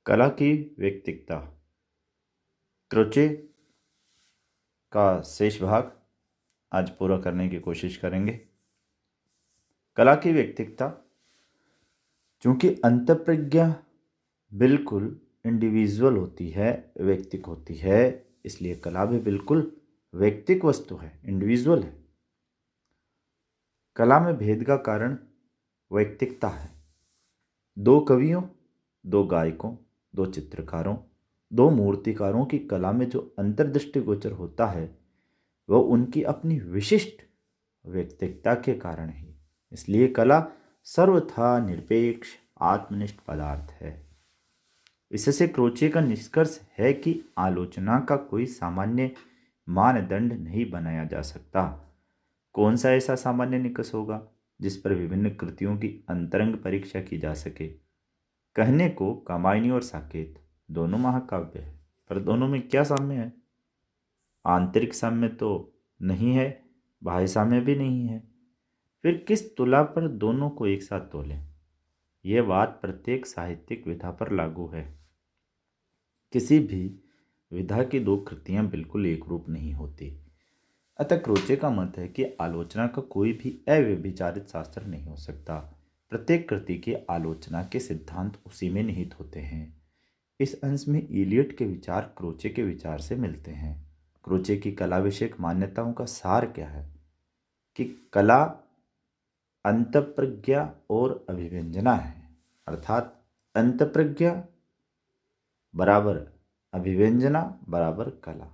कला की व्यक्तिकता क्रोचे का शेष भाग आज पूरा करने की कोशिश करेंगे। कला की व्यक्तिकता, चूंकि अंतःप्रज्ञा बिल्कुल इंडिविजुअल होती है, व्यक्तिक होती है, इसलिए कला भी बिल्कुल व्यक्तिक वस्तु है, इंडिविजुअल है। कला में भेद का कारण व्यक्तिकता है। दो कवियों, दो गायकों, दो चित्रकारों, दो मूर्तिकारों की कला में जो अंतर्दृष्टिगोचर होता है वह उनकी अपनी विशिष्ट व्यक्तिकता के कारण ही। इसलिए कला सर्वथा निरपेक्ष आत्मनिष्ठ पदार्थ है। इससे क्रोचे का निष्कर्ष है कि आलोचना का कोई सामान्य मानदंड नहीं बनाया जा सकता। कौन सा ऐसा सामान्य निष्कर्ष होगा जिस पर विभिन्न कृतियों की अंतरंग परीक्षा की जा सके? कहने को कामायनी और साकेत दोनों महाकाव्य है, पर दोनों में क्या साम्य है? आंतरिक साम्य तो नहीं है, बाह्य साम्य भी नहीं है। फिर किस तुला पर दोनों को एक साथ तोलें? यह बात प्रत्येक साहित्यिक विधा पर लागू है। किसी भी विधा की दो कृतियां बिल्कुल एक रूप नहीं होती। अतः क्रोचे का मत है कि आलोचना का कोई भी अव्यभिचारित शास्त्र नहीं हो सकता। प्रत्येक कृति की आलोचना के सिद्धांत उसी में निहित होते हैं। इस अंश में इलियट के विचार क्रोचे के विचार से मिलते हैं। क्रोचे की कला विषयक मान्यताओं का सार क्या है कि कला अंतःप्रज्ञा और अभिव्यंजना है, अर्थात अंतःप्रज्ञा बराबर अभिव्यंजना बराबर कला।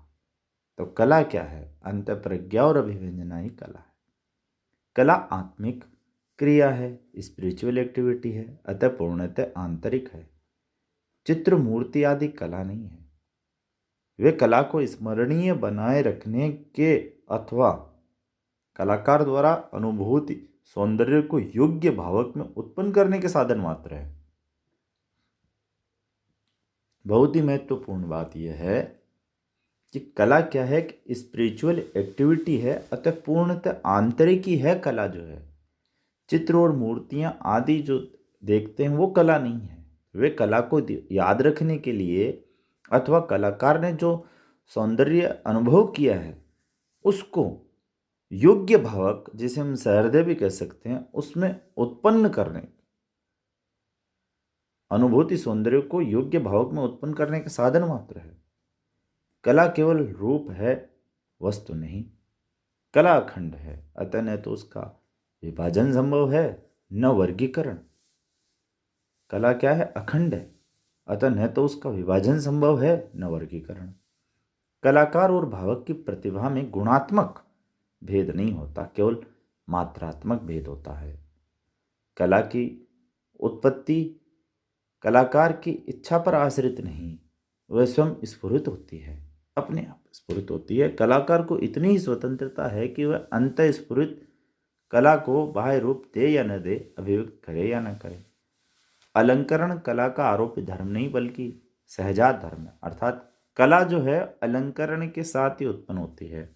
तो कला क्या है? अंतःप्रज्ञा और अभिव्यंजना ही कला है। कला आत्मिक क्रिया है, स्पिरिचुअल एक्टिविटी है, अतः पूर्णतः आंतरिक है। चित्र, मूर्ति आदि कला नहीं है। वे कला को स्मरणीय बनाए रखने के अथवा कलाकार द्वारा अनुभूति सौंदर्य को योग्य भावक में उत्पन्न करने के साधन मात्र है। बहुत ही महत्वपूर्ण बात यह है कि कला क्या है कि स्पिरिचुअल एक्टिविटी है, अतः पूर्णतः आंतरिक ही है। कला जो है, चित्र और मूर्तियां आदि जो देखते हैं वो कला नहीं है। वे कला को याद रखने के लिए अथवा कलाकार ने जो सौंदर्य अनुभव किया है उसको योग्य भावक, जिसे हम सहृदय भी कह सकते हैं, उसमें उत्पन्न करने, अनुभूति सौंदर्य को योग्य भावक में उत्पन्न करने के साधन मात्र है। कला केवल रूप है, वस्तु नहीं। कला अखंड है, अतः न तो उसका विभाजन संभव है न वर्गीकरण। कला क्या है? अखंड है, अतः न तो उसका विभाजन संभव है न वर्गीकरण। कलाकार और भावक की प्रतिभा में गुणात्मक भेद नहीं होता, केवल मात्रात्मक भेद होता है। कला की उत्पत्ति कलाकार की इच्छा पर आश्रित नहीं, वह स्वयं स्फुरित होती है, अपने आप स्फुरित होती है। कलाकार को इतनी ही स्वतंत्रता है कि वह अंतः स्फुरित कला को बाह्य रूप दे या न दे, अभिव्यक्त करे या न करे। अलंकरण कला का आरोप्य धर्म नहीं बल्कि सहजात धर्म है, अर्थात कला जो है अलंकरण के साथ ही उत्पन्न होती है।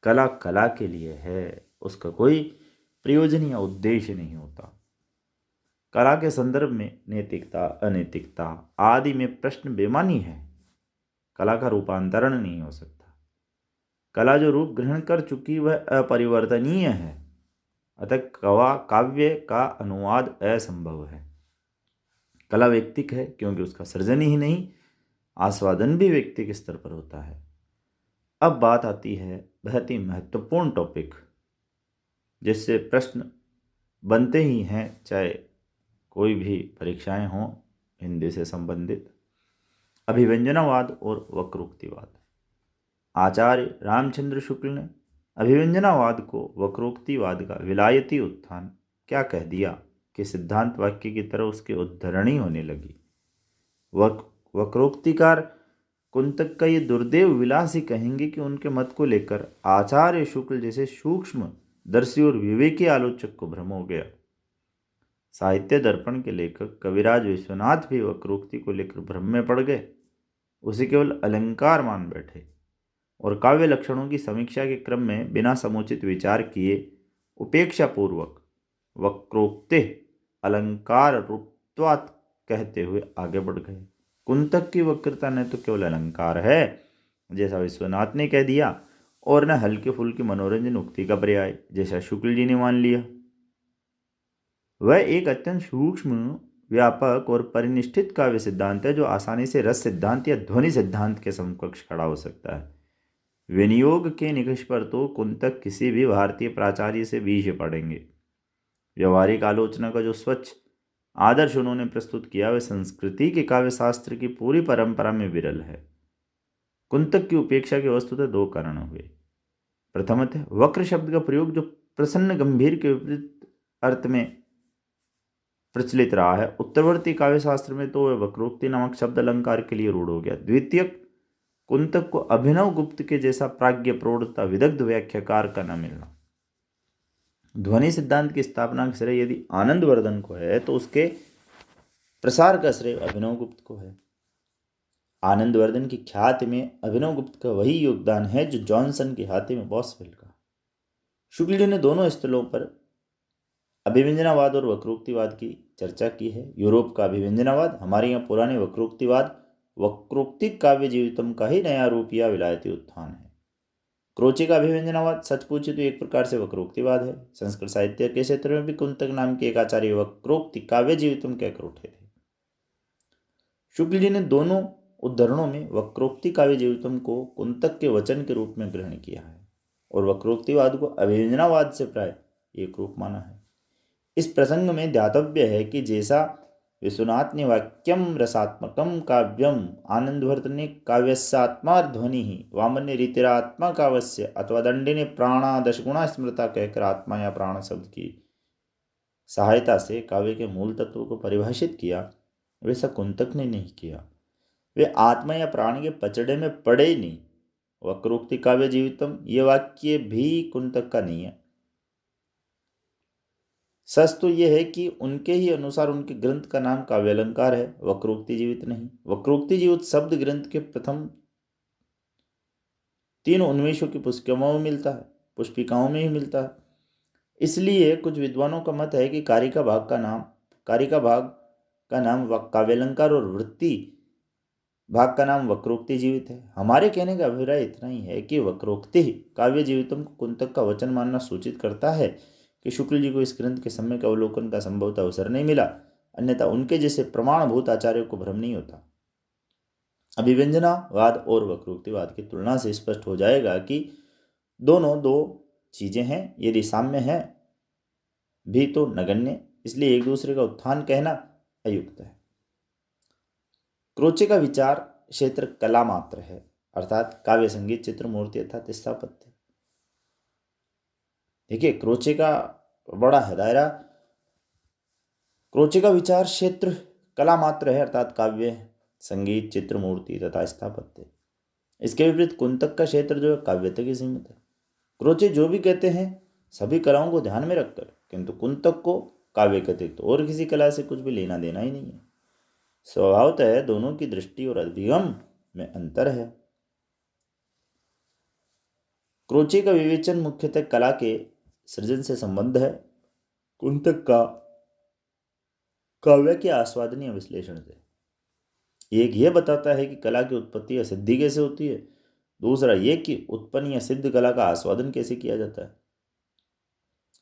कला कला के लिए है, उसका कोई प्रयोजन या उद्देश्य नहीं होता। कला के संदर्भ में नैतिकता, अनैतिकता आदि में प्रश्न बेमानी है। कला का रूपांतरण नहीं हो सकता। कला जो रूप ग्रहण कर चुकी वह अपरिवर्तनीय है, अतः काव्य का अनुवाद असंभव है। कला व्यक्तिक है क्योंकि उसका सृजन ही नहीं, आस्वादन भी व्यक्तिक स्तर पर होता है। अब बात आती है बहुत ही महत्वपूर्ण टॉपिक, जिससे प्रश्न बनते ही हैं, चाहे कोई भी परीक्षाएं हों हिंदी से संबंधित। अभिव्यंजनावाद और वक्रोक्तिवाद। आचार्य रामचंद्र शुक्ल ने अभिव्यंजनावाद को वक्रोक्तिवाद का विलायती उत्थान क्या कह दिया कि सिद्धांत वाक्य की तरह उसकी उद्धरणी होने लगी। वक्रोक्तिकार कुंतक का ये दुर्देव विलास ही कहेंगे कि उनके मत को लेकर आचार्य शुक्ल जैसे सूक्ष्म दर्शी और विवेकी आलोचक को भ्रम हो गया। साहित्य दर्पण के लेखक कविराज विश्वनाथ भी वक्रोक्ति को लेकर भ्रम में पड़ गए। उसे केवल अलंकार मान बैठे और काव्य लक्षणों की समीक्षा के क्रम में बिना समुचित विचार किए उपेक्षा पूर्वक वक्रोक्ति अलंकार रूपत्वात् कहते हुए आगे बढ़ गए। कुंतक की वक्रता ने तो केवल अलंकार है जैसा विश्वनाथ ने कह दिया, और न हल्के फुल्के मनोरंजन उक्ति का पर्याय जैसा शुक्ल जी ने मान लिया। वह एक अत्यंत सूक्ष्म, व्यापक और परिनिष्ठित काव्य सिद्धांत है जो आसानी से रस सिद्धांत या ध्वनि सिद्धांत के समकक्ष खड़ा हो सकता है। विनियोग के निकष पर तो कुंतक किसी भी भारतीय प्राचार्य से बीच पड़ेंगे। व्यवहारिक आलोचना का जो स्वच्छ आदर्श उन्होंने प्रस्तुत किया वह संस्कृति के काव्य शास्त्र की पूरी परंपरा में विरल है। कुंतक की उपेक्षा के वस्तुतः दो कारण हुए। प्रथमतः वक्र शब्द का प्रयोग जो प्रसन्न गंभीर के विपरीत अर्थ में प्रचलित रहा है, उत्तरवर्ती काव्य शास्त्र में तो वह वक्रोक्ति नामक शब्द अलंकार के लिए रूढ़ हो गया। द्वितीय, कुंतक को अभिनव गुप्त के जैसा प्राज्ञ प्रौढ़ता विदग्ध व्याख्याकार का न मिलना। ध्वनि सिद्धांत की स्थापना का श्रेय यदि आनंदवर्धन को है तो उसके प्रसार का श्रेय अभिनव गुप्त को है। आनंदवर्धन की ख्याति में अभिनव गुप्त का वही योगदान है जो जॉनसन की ख्याति में बॉसवेल का। शुक्ल जी ने दोनों स्थलों पर अभिव्यंजनावाद और वक्रोक्तिवाद की चर्चा की है। यूरोप का अभिव्यंजनावाद, हमारे यहाँ पुराने वक्रोक्तिवाद, वक्रोक्तिक काव्य जीवितम का ही नया रूप या विलायती उत्थान है। क्रोचे का अभिव्यंजनावाद सच पूछे तो एक प्रकार से वक्रोक्तिवाद है। संस्कृत साहित्य के क्षेत्र में भी कुंतक नाम के एक आचार्य वक्रोक्ति काव्य जीवितम कहकर उठे थे। शुक्ल जी ने दोनों उद्धरणों में वक्रोक्ति काव्य जीवितम को कुंतक के वचन के रूप में ग्रहण किया है और वक्रोक्तिवाद को अभिव्यंजनावाद से प्राय एक रूप माना है। इस प्रसंग में ध्यातव्य है कि जैसा विश्वनाथ ने वाक्यम रसात्मकम काव्यम, आनंदवर्धन ने काव्यस्यात्मा ध्वनि ही, वामन ने रीतिरात्मा काव्य अथवा दंडे ने प्राणा दशगुणा स्मृता कहकर आत्मा या प्राण शब्द की सहायता से काव्य के मूल तत्व को परिभाषित किया, वैसा कुंतक ने नहीं किया। वे आत्मा या प्राण के पचड़े में पड़े ही नहीं। वक्रोक्ति काव्य जीवितम ये वाक्य भी कुंतक का नहीं है। सच तो यह है कि उनके ही अनुसार उनके ग्रंथ का नाम काव्यालंकार है, वक्रोक्ति जीवित नहीं। वक्रोक्ति जीवित शब्द ग्रंथ के प्रथम 3 उन्मेषों की पुष्पिकाओं में ही मिलता है। इसलिए कुछ विद्वानों का मत है कि कारिका भाग का नाम काव्यालंकार और वृत्ति भाग का नाम वक्रोक्ति जीवित है। हमारे कहने का अभिप्राय इतना ही है कि वक्रोक्ति काव्य जीवितम को कुंतक का वचन मानना सूचित करता है कि शुक्ल जी को इस ग्रंथ के समय के अवलोकन का संभवतः अवसर नहीं मिला, अन्यथा उनके जैसे प्रमाणभूत आचार्यों को भ्रम नहीं होता। अभिव्यंजनावाद और वक्रोक्तिवाद की तुलना से स्पष्ट हो जाएगा कि दोनों दो चीजें हैं, यदि साम्य है भी तो नगण्य, इसलिए एक दूसरे का उत्थान कहना अयुक्त है। क्रोचे का विचार क्षेत्र कला मात्र है, अर्थात काव्य, संगीत, चित्र, मूर्ति अर्थात स्थापत्य। देखिए, क्रोचे का बड़ा है दायरा। क्रोचे का विचार क्षेत्र कला मात्र है, अर्थात काव्य, संगीत, चित्र, मूर्ति तथा स्थापत्य। इसके विपरीत कुंतक का क्षेत्र जो है काव्य तक ही सीमित है। क्रोचे जो भी कहते हैं सभी कलाओं को ध्यान में रखकर, किंतु कुंतक को काव्य के अतिरिक्त और किसी कला से कुछ भी लेना देना ही नहीं है। स्वभावतः दोनों की दृष्टि और अभिगम में अंतर है। क्रोचे का विवेचन मुख्यतः कला के सृजन से संबंध है, कुंतक का काव्य के आस्वादनीय विश्लेषण से। एक यह बताता है कि कला की उत्पत्ति या सिद्धि कैसे होती है, दूसरा यह कि उत्पन्न या सिद्ध कला का आस्वादन कैसे किया जाता है।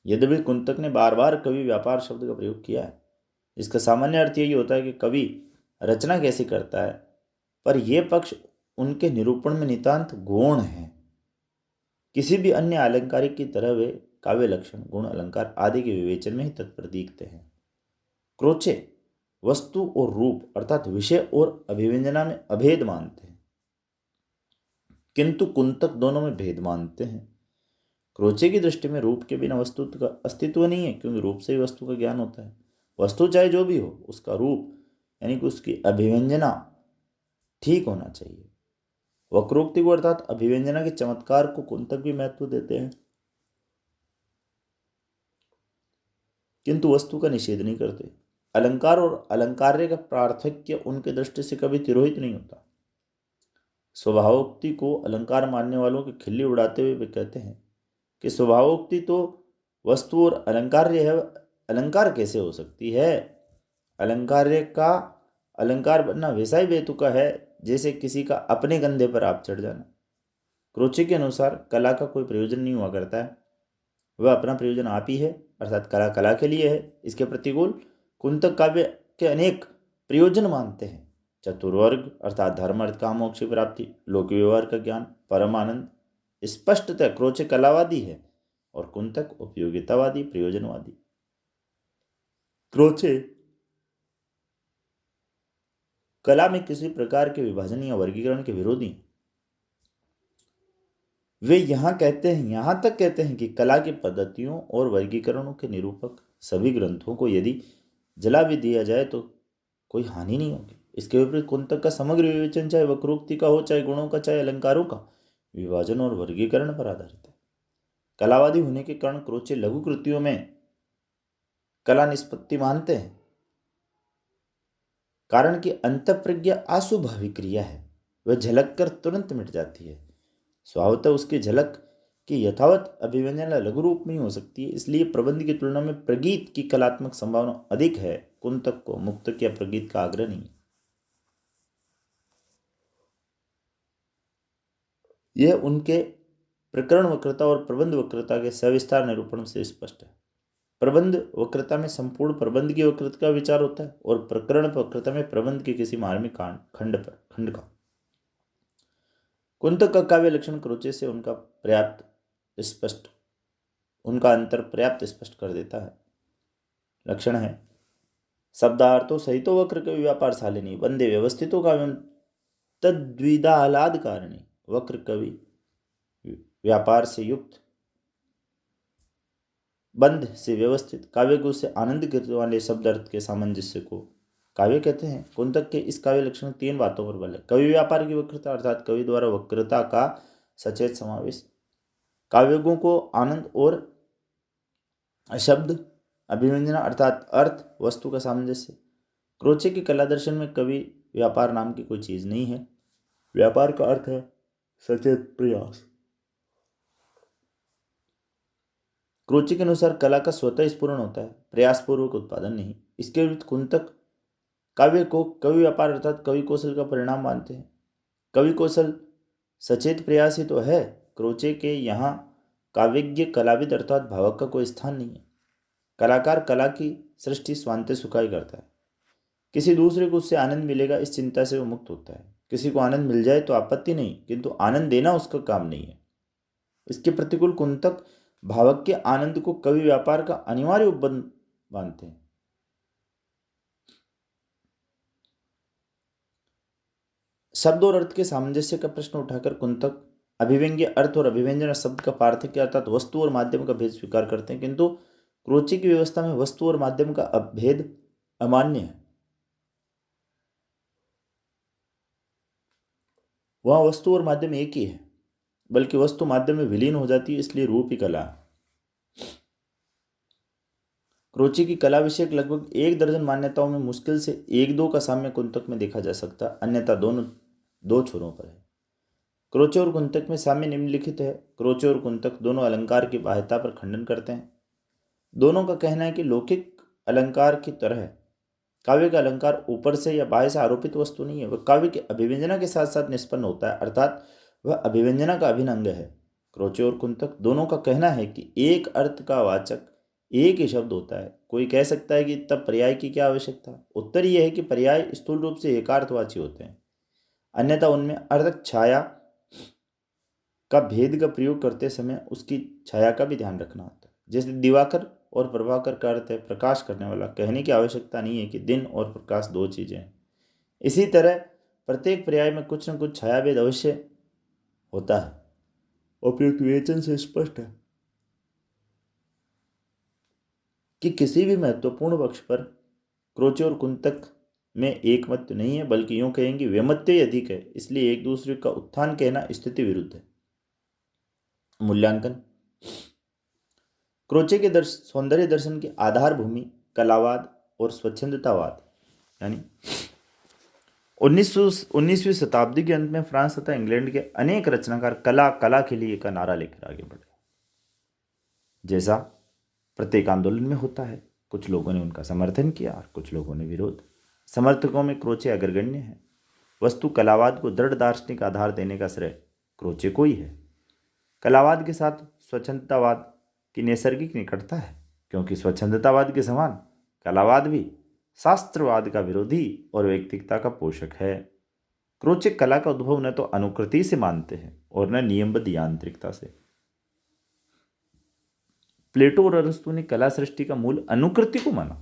यद्यपि कुंतक ने बार बार कवि व्यापार शब्द का प्रयोग किया है, इसका सामान्य अर्थ यही होता है कि कवि रचना कैसे करता है, पर यह पक्ष उनके निरूपण में नितांत गौण है। किसी भी अन्य अलंकारिक की तरह वे काव्य लक्षण, गुण, अलंकार आदि के विवेचन में ही तत्पर दिखते हैं। क्रोचे वस्तु और रूप अर्थात विषय और अभिव्यंजना में अभेद मानते हैं, किंतु कुंतक दोनों में भेद मानते हैं। क्रोचे की दृष्टि में रूप के बिना वस्तु का अस्तित्व नहीं है, क्योंकि रूप से ही वस्तु का ज्ञान होता है। वस्तु चाहे जो भी हो, उसका रूप यानी कि उसकी अभिव्यंजना ठीक होना चाहिए। वक्रोक्ति को अर्थात अभिव्यंजना के चमत्कार को कुंतक भी महत्व देते हैं, किंतु वस्तु का निषेध नहीं करते। अलंकार और अलंकार्य का पार्थक्य उनके दृष्टि से कभी तिरोहित नहीं होता। स्वभावोक्ति को अलंकार मानने वालों की खिल्ली उड़ाते हुए वे कहते हैं कि स्वभावोक्ति तो वस्तु और अलंकार्य है, अलंकार कैसे हो सकती है? अलंकार्य का अलंकार बनना वैसा ही बेतुका है जैसे किसी का अपने कंधे पर आप चढ़ जाना। क्रोचे के अनुसार कला का कोई प्रयोजन नहीं हुआ करता है, वह अपना प्रयोजन आप ही है, अर्थात कला कला के लिए है। इसके प्रतिकूल कुंतक काव्य के अनेक प्रयोजन मानते हैं। चतुर्वर्ग अर्थात धर्म अर्थ काम मोक्ष की प्राप्ति, लोक व्यवहार का ज्ञान, परम आनंद। स्पष्टतः क्रोचे कलावादी है और कुंतक उपयोगितावादी प्रयोजनवादी। क्रोचे कला में किसी प्रकार के विभाजन या वर्गीकरण के विरोधी हैं। वे यहाँ तक कहते हैं कि कला की पद्धतियों और वर्गीकरणों के निरूपक सभी ग्रंथों को यदि जला भी दिया जाए तो कोई हानि नहीं होगी। इसके विपरीत कुंतक का समग्र विवेचन चाहे वक्रोक्ति का हो, चाहे गुणों का, चाहे अलंकारों का, विभाजन और वर्गीकरण पर आधारित है। कलावादी होने के कारण क्रोचे लघु कृतियों में कला निष्पत्ति मानते हैं, कारण कि अंतःप्रज्ञा आसुभावी क्रिया है, वह झलक कर तुरंत मिट जाती है। स्वभावतः उसकी झलक की यथावत अभिव्यंजना लघु रूप में ही हो सकती है, इसलिए प्रबंध की तुलना में प्रगीत की कलात्मक संभावना अधिक है। कुंतक को मुक्तक या प्रगीत का आग्रह नहीं। यह उनके प्रकरण वक्रता और प्रबंध वक्रता के सविस्तार निरूपण से स्पष्ट है। प्रबंध वक्रता में संपूर्ण प्रबंध की वक्रता का विचार होता है और प्रकरण वक्रता में प्रबंध के किसी मार्मिक खंड का। कुंतक का काव्य लक्षण क्रोचे से उनका अंतर पर्याप्त स्पष्ट कर देता है। लक्षण है शब्दार्थों सहितो वक्र कवि व्यापार शालिनी वंदे व्यवस्थितो काव्यम तद्विदालाद कारणी। वक्र कवि व्यापार से युक्त, बंध से व्यवस्थित, काव्य को से आनंद करने वाले शब्द अर्थ के सामंजस्य को काव्य कहते हैं। कुंतक के इस काव्य लक्षण 3 बातों पर बल है। कवि व्यापार की वक्रता अर्थात कवि द्वारा वक्रता का सचेत समावेश, काव्यों को आनंद और शब्द अभिव्यंजना अर्थात अर्थ वस्तु का सामंजस्य। क्रोचे के कला दर्शन में कवि व्यापार नाम की कोई चीज नहीं है। व्यापार का अर्थ है सचेत प्रयास। क्रोचे के अनुसार कला का स्वतः स्फुरण होता है, प्रयासपूर्वक उत्पादन नहीं। इसके विरुद्ध कुंतक काव्य को कवि व्यापार अर्थात कवि कौशल का परिणाम मानते हैं। कवि कौशल सचेत प्रयास ही तो है। क्रोचे के यहाँ काव्यज्ञ कलाविद अर्थात भावक का कोई स्थान नहीं है। कलाकार कला की सृष्टि स्वांत सुखाई करता है, किसी दूसरे को उससे आनंद मिलेगा इस चिंता से वो मुक्त होता है। किसी को आनंद मिल जाए तो आपत्ति नहीं, किंतु आनंद देना उसका काम नहीं है। इसके प्रतिकूल कुंतक भावक के आनंद को कवि व्यापार का अनिवार्य उपबंध मानते हैं। शब्द और अर्थ के सामंजस्य का प्रश्न उठाकर कुंतक अभिव्यंग्य अर्थ और अभिव्यंजन शब्द का पार्थक्य अर्थात वस्तु और माध्यम का भेद स्वीकार करते हैं, किंतु क्रोचे की व्यवस्था में वस्तु और माध्यम का भेद अमान्य है। वहां वस्तु और माध्यम एक ही है, बल्कि वस्तु माध्यम में विलीन हो जाती है, इसलिए रूप ही कला है। क्रोचे की कला विषयक लगभग 1 दर्जन मान्यताओं में मुश्किल से 1-2 का साम्य कुंतक में देखा जा सकता, अन्यथा दोनों 2 छोरों पर है। क्रोचे और कुंतक में साम्य निम्नलिखित है। क्रोचे और कुंतक दोनों अलंकार की बाह्यता पर खंडन करते हैं। दोनों का कहना है कि लौकिक अलंकार की तरह काव्य का अलंकार ऊपर से या बाह्य से आरोपित वस्तु नहीं है, वह काव्य के अभिव्यंजना के साथ साथ निष्पन्न होता है, अर्थात वह अभिव्यंजना का अभिन्न अंग है। क्रोचे और कुंतक दोनों का कहना है कि एक अर्थ का वाचक एक ही शब्द होता है। कोई कह सकता है कि तब पर्याय की क्या आवश्यकता? उत्तर यह है कि पर्याय स्थूल रूप से एकार्थवाची होते हैं, अन्यथा उनमें अर्थ छाया का भेद का प्रयोग करते समय उसकी छाया का भी ध्यान रखना होता है। जैसे दिवाकर और प्रभाकर का अर्थ है प्रकाश करने वाला, कहने की आवश्यकता नहीं है कि दिन और प्रकाश 2 चीजें हैं। इसी तरह प्रत्येक पर्याय में कुछ न कुछ छाया भेद अवश्य होता है। उपयुक्त विवेचन से स्पष्ट है कि किसी भी महत्वपूर्ण पक्ष पर क्रोचे और कुंतक में एक मत नहीं है, बल्कि यूं कहेंगे व्यमत्य अधिक है, इसलिए एक दूसरे का उत्थान कहना स्थिति विरुद्ध है। मूल्यांकन। क्रोचे के सौंदर्य दर्शन की आधार भूमि कलावाद और स्वच्छंदतावाद यानी 19वीं शताब्दी के अंत में फ्रांस तथा इंग्लैंड के अनेक रचनाकार कला के लिए का नारा लेकर आगे बढ़े। जैसा प्रत्येक आंदोलन में होता है, कुछ लोगों ने उनका समर्थन किया और कुछ लोगों ने विरोध। समर्थकों में क्रोचे अग्रगण्य है। वस्तु कलावाद को दृढ़ दार्शनिक आधार देने का श्रेय क्रोचे को ही है। कलावाद के साथ स्वच्छंदतावाद की नैसर्गिक निकटता है, क्योंकि स्वच्छंदतावाद के समान कलावाद भी शास्त्रवाद का विरोधी और व्यक्तिगता का पोषक है। क्रोचे कला का उद्भव न तो अनुकृति से मानते हैं और न नियमबद्ध यांत्रिकता से। प्लेटो और अरस्तु ने कला सृष्टि का मूल अनुकृति को माना।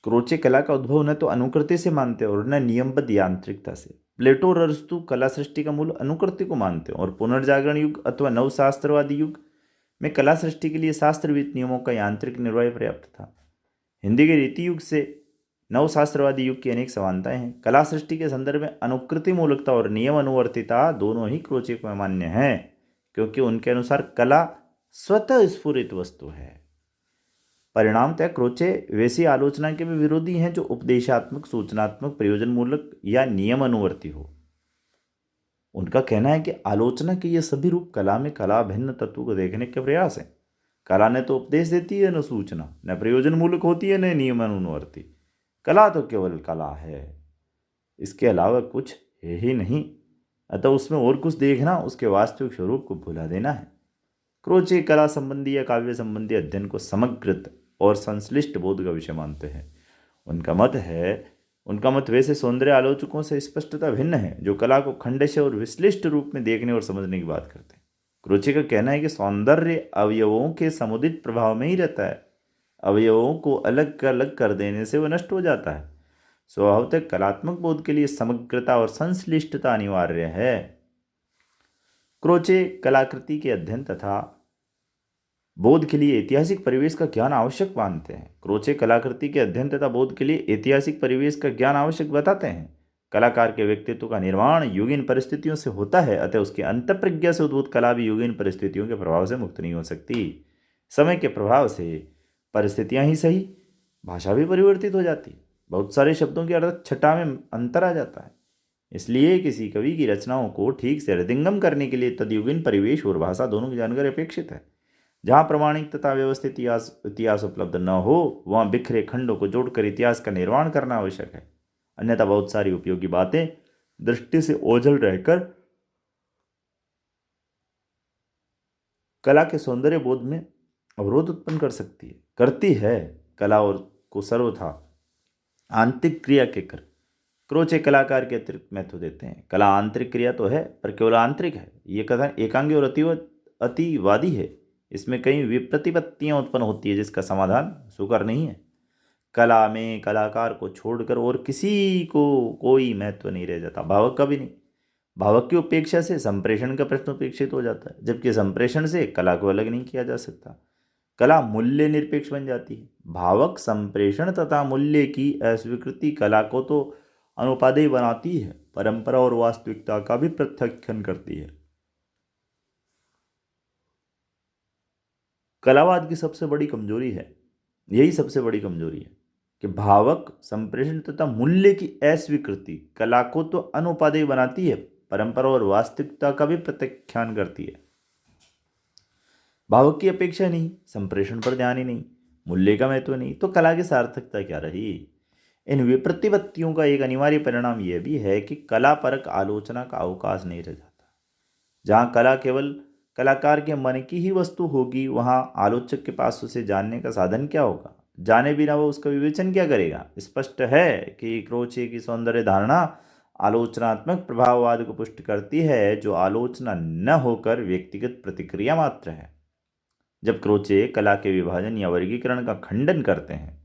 क्रोचे कला का उद्भव न तो अनुकृति से मानते और न नियमबद्ध यांत्रिकता से। प्लेटो और अरस्तु कला सृष्टि का मूल अनुकृति को मानते और पुनर्जागरण युग अथवा नवशास्त्रवादी युग में कला सृष्टि के लिए शास्त्रविद नियमों का यांत्रिक निर्वाह पर्याप्त था। हिंदी के रीति युग से नवशास्त्रवादी युग की अनेक समानताएं हैं। कला सृष्टि के संदर्भ में अनुकृति मूलकता और नियम अनुवर्तिता दोनों ही क्रोचे को मान्य है, क्योंकि उनके अनुसार कला स्वतः स्फुरित वस्तु है। परिणामतः क्रोचे वैसी आलोचना के भी विरोधी हैं जो उपदेशात्मक, सूचनात्मक, प्रयोजन मूलक या नियम अनुवर्ती हो। उनका कहना है कि आलोचना के ये सभी रूप कला में कला भिन्न तत्व को देखने के प्रयास है। कला ने तो उपदेश देती है, न सूचना, न प्रयोजन मूलक होती है, न नियम अनुवर्ती। कला तो केवल कला है, इसके अलावा कुछ है ही नहीं। अतः उसमें और कुछ देखना उसके वास्तविक स्वरूप को भुला देना है। क्रोचे कला संबंधी या काव्य संबंधी अध्ययन को समग्र और संश्लिष्ट बोध का विषय मानते हैं। उनका मत वैसे सौंदर्य आलोचकों से स्पष्टता भिन्न है, जो कला को खंडश और विश्लिष्ट रूप में देखने और समझने की बात करते हैं। क्रोचे का कहना है कि सौंदर्य अवयवों के समुदित प्रभाव में ही रहता है। अवयवों को अलग कर देने से वह नष्ट हो जाता है। स्वभावतः कलात्मक बोध के लिए समग्रता और संश्लिष्टता अनिवार्य है। क्रोचे कलाकृति के अध्ययन तथा बोध के लिए ऐतिहासिक परिवेश का ज्ञान आवश्यक मानते हैं। क्रोचे कलाकृति के अध्ययन तथा बोध के लिए ऐतिहासिक परिवेश का ज्ञान आवश्यक बताते हैं। कलाकार के व्यक्तित्व का निर्माण युगीन परिस्थितियों से होता है, अतः उसकी अंतःप्रज्ञा से उद्भूत कला भी युगीन परिस्थितियों के प्रभाव से मुक्त नहीं हो सकती। समय के प्रभाव से परिस्थितियां ही सही, भाषा भी परिवर्तित हो जाती। बहुत सारे शब्दों के अर्थ छटा में अंतर आ जाता है। इसलिए किसी कवि की रचनाओं को ठीक से हृदयंगम करने के लिए तदयुगीन परिवेश और भाषा दोनों की जानकारी अपेक्षित है। जहाँ प्रमाणिक तथा व्यवस्थित इतिहास उपलब्ध न हो, वहाँ बिखरे खंडों को जोड़कर इतिहास का निर्माण करना आवश्यक है। अन्यथा बहुत सारी उपयोगी बातें दृष्टि से ओझल रहकर कला के सौंदर्य बोध में अवरोध उत्पन्न करती है। कला और को सर्वथा आंतरिक क्रिया के कर क्रोचे कलाकार के अतिरिक्त महत्व देते हैं। कला आंतरिक क्रिया तो है, पर केवल आंतरिक है। ये कथन एकांगी और अतिवादी है। इसमें कई विप्रतिपत्तियां उत्पन्न होती है, जिसका समाधान स्वीकार नहीं है। कला में कलाकार को छोड़कर और किसी को कोई महत्व नहीं रह जाता, भावक का भी नहीं। भावक की उपेक्षा से संप्रेषण का प्रश्न उपेक्षित हो जाता है, जबकि संप्रेषण से कला को अलग नहीं किया जा सकता। कला मूल्य निरपेक्ष बन जाती है। भावक, संप्रेषण तथा मूल्य की अस्वीकृति कला को तो अनुपादेय बनाती है, परंपरा और वास्तविकता का भी प्रत्याख्यान करती है। कलावाद की सबसे बड़ी कमजोरी है, यही सबसे बड़ी कमजोरी है कि भावक, संप्रेषण तथा मूल्य की अस्वीकृति कला को तो अनुपादेय बनाती है, परंपरा और वास्तविकता का भी प्रत्याख्यान करती है। भावक की अपेक्षा नहीं, संप्रेषण पर ध्यान ही नहीं, मूल्य का महत्व नहीं, तो कला की सार्थकता क्या रही। इन विप्रतिपत्तियों का एक अनिवार्य परिणाम यह भी है कि कला परक आलोचना का अवकाश नहीं रह जाता। जहाँ कला केवल कलाकार के मन की ही वस्तु होगी, वहाँ आलोचक के पास उसे जानने का साधन क्या होगा। जाने बिना वो उसका विवेचन क्या करेगा। स्पष्ट है कि क्रोचे की सौंदर्य धारणा आलोचनात्मक प्रभाववाद को पुष्ट करती है, जो आलोचना न होकर व्यक्तिगत प्रतिक्रिया मात्र है। जब क्रोचे कला के विभाजन या वर्गीकरण का खंडन करते हैं,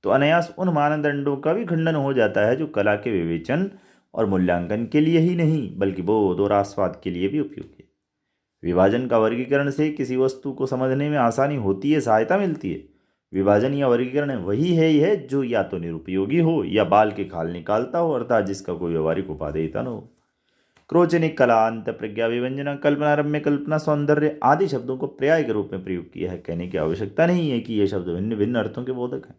तो अनायास उन मानदंडों का भी खंडन हो जाता है जो कला के विवेचन और मूल्यांकन के लिए ही नहीं, बल्कि बोध और आस्वाद के लिए भी उपयोगी है। विभाजन का वर्गीकरण से किसी वस्तु को समझने में आसानी होती है, सहायता मिलती है। विभाजन या वर्गीकरण वही है जो या तो निरुपयोगी हो या बाल के खाल निकालता हो, अर्थात जिसका कोई व्यवहारिक उपादेयता न हो। क्रोचे ने कला, अंत प्रज्ञा, विवंजना, कल्पना, रम्य, कल्पना, सौंदर्य आदि शब्दों को पर्याय के रूप में प्रयोग किया है। कहने की आवश्यकता नहीं है कि ये शब्द भिन्न भिन्न अर्थों के बोधक हैं।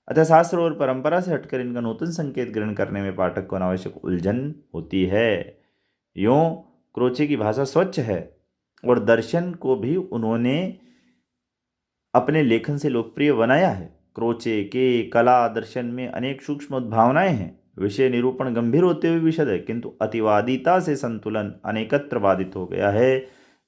अतः शास्त्र और परंपरा से हटकर इनका नूतन संकेत ग्रहण करने में पाठक को अनावश्यक उलझन होती है। यूं क्रोचे की भाषा स्वच्छ है और दर्शन को भी उन्होंने अपने लेखन से लोकप्रिय बनाया है। क्रोचे के कला दर्शन में अनेक सूक्ष्म भावनाएं हैं। विषय निरूपण गंभीर होते हुए विशद है, किंतु अतिवादिता से संतुलन अनेकत्र बाधित हो गया है।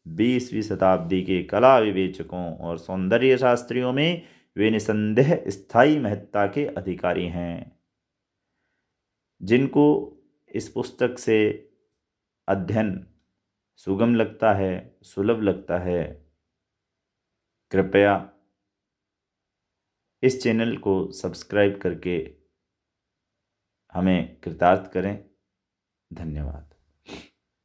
20वीं शताब्दी के कला विवेचकों और सौंदर्य शास्त्रियों में वे निसंदेह स्थायी महत्ता के अधिकारी हैं। जिनको इस पुस्तक से अध्ययन सुगम लगता है, सुलभ लगता है, कृपया इस चैनल को सब्सक्राइब करके हमें कृतार्थ करें। धन्यवाद।